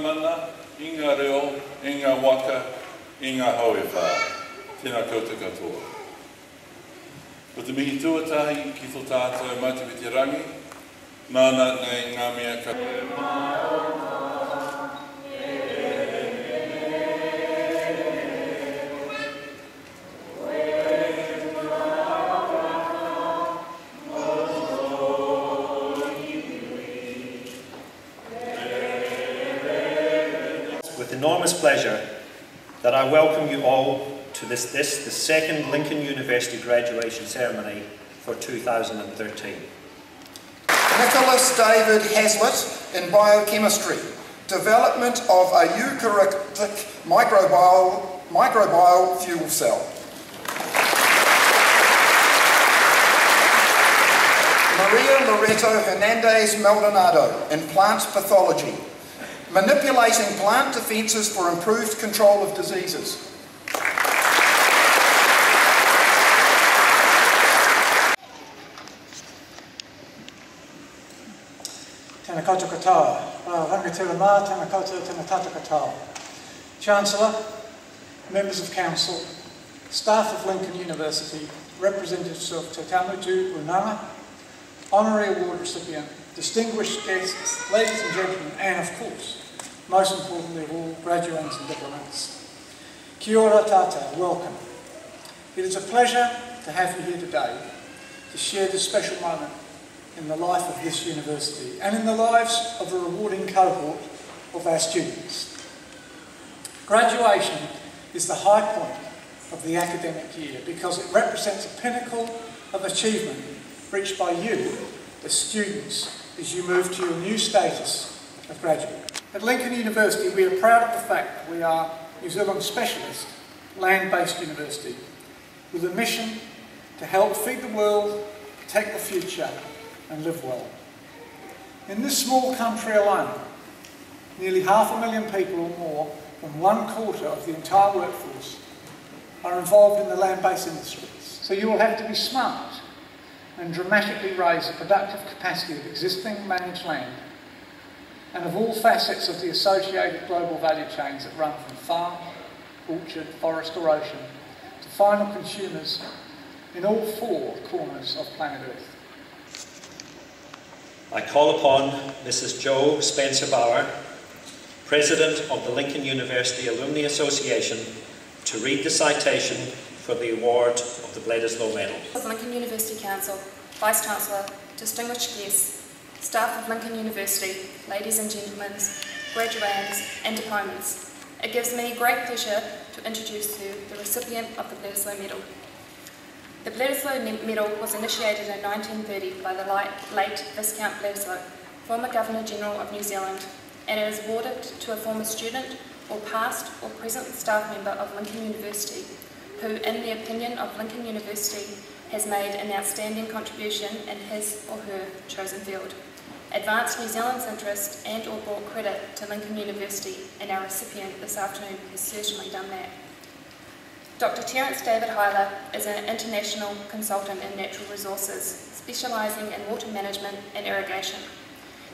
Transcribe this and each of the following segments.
mana, i ngā reo, i ngā waka, i ngā hauewha. Tēnā koutou katoa. Ko te mihi tuatahi ki tō tātou mai te rangi, nāna nei ngā mea ka... With enormous pleasure that I welcome you all to the second Lincoln University graduation ceremony for 2013. Nicholas David Hazlitt in biochemistry, development of a eukaryotic microbial fuel cell. Maria Loreto Hernandez Maldonado in plant pathology, manipulating plant defences for improved control of diseases. Tēnā koutou katoa, rangatira mā, tēnā koutou, tēnā tātou katoa. Chancellor, members of Council, staff of Lincoln University, representatives of Te Tamutu Unanga, honorary award recipient, distinguished guests, ladies and gentlemen, and of course, most importantly of all, graduates and diplomats. Kia ora tātou, welcome. It is a pleasure to have you here today to share this special moment in the life of this university and in the lives of a rewarding cohort of our students. Graduation is the high point of the academic year because it represents a pinnacle of achievement reached by you as students as you move to your new status of graduate. At Lincoln University we are proud of the fact that we are New Zealand's specialist land-based university with a mission to help feed the world, protect the future and live well. In this small country alone, nearly 500,000 people or more from 1/4 of the entire workforce are involved in the land-based industries. So you will have to be smart and dramatically raise the productive capacity of existing managed land and of all facets of the associated global value chains that run from farm, orchard, forest or ocean to final consumers in all 4 corners of planet Earth. I call upon Mrs. Jo Spencer-Bauer, President of the Lincoln University Alumni Association, to read the citation for the award of the Bledisloe Medal. Lincoln University Council, Vice Chancellor, distinguished guests, staff of Lincoln University, ladies and gentlemen, graduands and diplomats, it gives me great pleasure to introduce you the recipient of the Bledisloe Medal. The Bledisloe Medal was initiated in 1930 by the late Viscount Bledisloe, former Governor-General of New Zealand, and it is awarded to a former student or past or present staff member of Lincoln University who, in the opinion of Lincoln University, has made an outstanding contribution in his or her chosen field, advanced New Zealand's interest and or brought credit to Lincoln University, and our recipient this afternoon has certainly done that. Dr. Terence David Heiler is an international consultant in natural resources, specialising in water management and irrigation.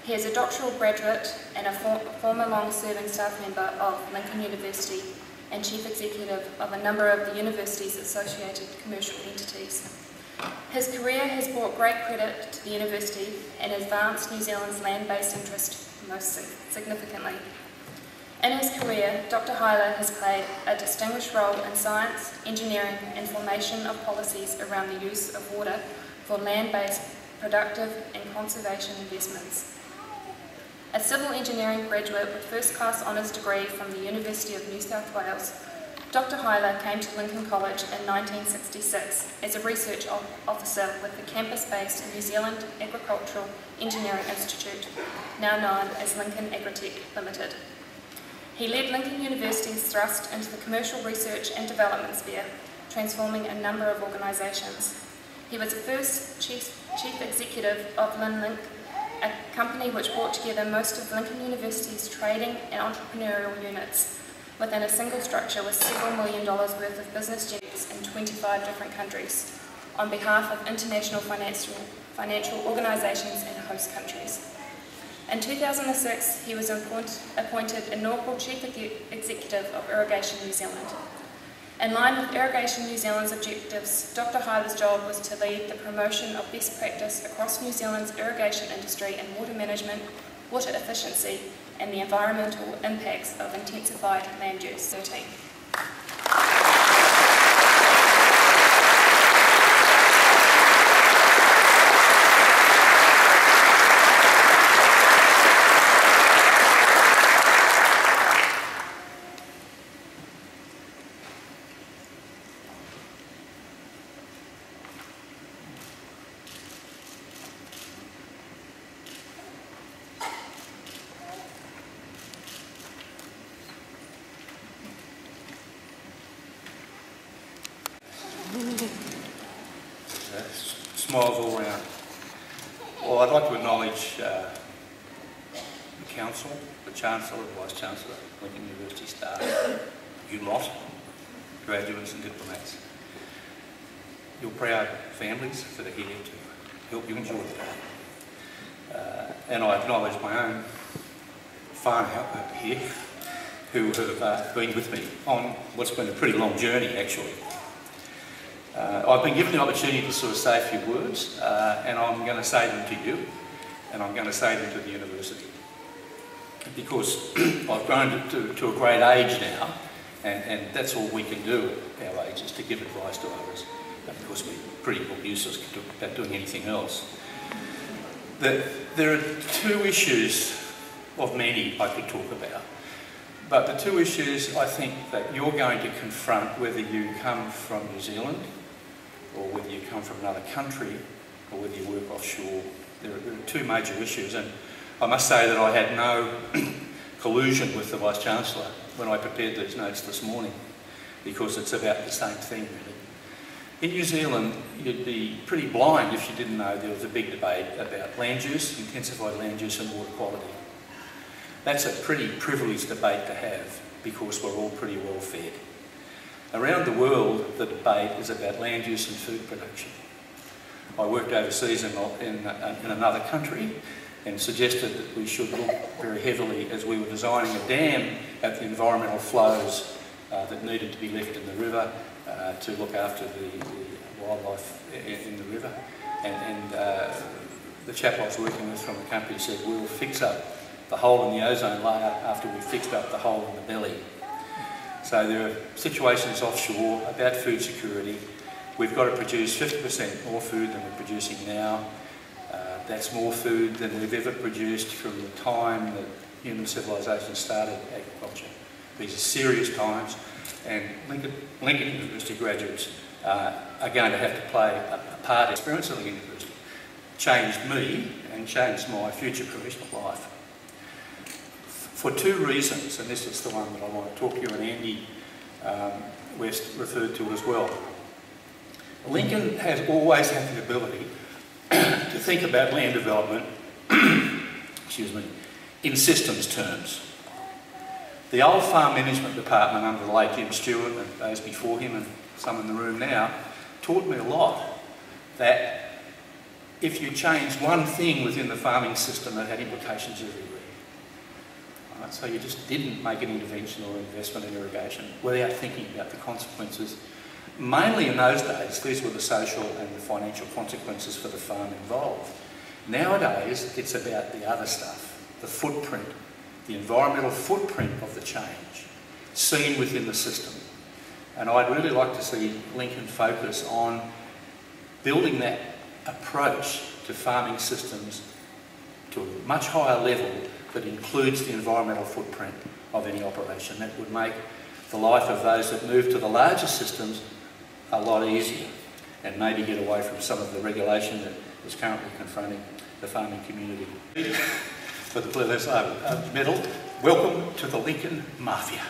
He is a doctoral graduate and a former long-serving staff member of Lincoln University and chief executive of a number of the university's associated commercial entities. His career has brought great credit to the university and advanced New Zealand's land-based interest most significantly. In his career, Dr. Heiler has played a distinguished role in science, engineering and formation of policies around the use of water for land-based productive and conservation investments. A civil engineering graduate with first-class honours degree from the University of New South Wales, Dr. Heiler came to Lincoln College in 1966 as a research officer with the campus-based New Zealand Agricultural Engineering Institute, now known as Lincoln Agritech Limited. He led Lincoln University's thrust into the commercial research and development sphere, transforming a number of organisations. He was the first chief executive of Linlink, a company which brought together most of Lincoln University's trading and entrepreneurial units within a single structure with several $1 million worth of business units in 25 different countries on behalf of international financial organisations and host countries. In 2006, he was appointed inaugural Chief Executive of Irrigation New Zealand. In line with Irrigation New Zealand's objectives, Dr. Heiler's job was to lead the promotion of best practice across New Zealand's irrigation industry in water management, water efficiency, and the environmental impacts of intensified land use. 13. Smiles all round. Well, I'd like to acknowledge the Council, the Chancellor, the Vice-Chancellor, Lincoln University staff, you lot, graduates and diplomats, your proud families that are here to help you enjoy the day. And I acknowledge my own whānau here who have been with me on what's been a pretty long journey actually. I've been given the opportunity to sort of say a few words, and I'm going to say them to you, and I'm going to say them to the university. Because I've grown to a great age now, and that's all we can do at our age, is to give advice to others, because we're pretty useless about doing anything else. There are two issues of many I could talk about, but the two issues I think that you're going to confront, whether you come from New Zealand, or whether you come from another country, or whether you work offshore, there are two major issues. And I must say that I had no collusion with the Vice-Chancellor when I prepared these notes this morning, because it's about the same thing, really. In New Zealand, you'd be pretty blind if you didn't know there was a big debate about land use, intensified land use and water quality. That's a pretty privileged debate to have, because we're all pretty well fed. Around the world, the debate is about land use and food production. I worked overseas in another country and suggested that we should look very heavily, as we were designing a dam, at the environmental flows that needed to be left in the river to look after the wildlife in the river. And the chap I was working with from the company said, we'll fix up the hole in the ozone layer after we've fixed up the hole in the belly. So there are situations offshore about food security. We've got to produce 50% more food than we're producing now. That's more food than we've ever produced from the time that human civilization started agriculture. These are serious times, and Lincoln University graduates are going to have to play a part. Experience at Lincoln University changed me and changed my future professional life. For two reasons, and this is the one that I want to talk to you and Andy West referred to as well. Lincoln has always had the ability to think about land development excuse me, in systems terms. The old farm management department under the late Jim Stewart and those before him and some in the room now taught me a lot, that if you changed one thing within the farming system, it had implications everywhere. Right, so you just didn't make an intervention or investment in irrigation without thinking about the consequences. Mainly in those days, these were the social and the financial consequences for the farm involved. Nowadays, it's about the other stuff, the footprint, the environmental footprint of the change, seen within the system. And I'd really like to see Lincoln focus on building that approach to farming systems to a much higher level that includes the environmental footprint of any operation. That would make the life of those that move to the larger systems a lot easier, and maybe get away from some of the regulation that is currently confronting the farming community. For the Bledisloe medal, welcome to the Lincoln Mafia.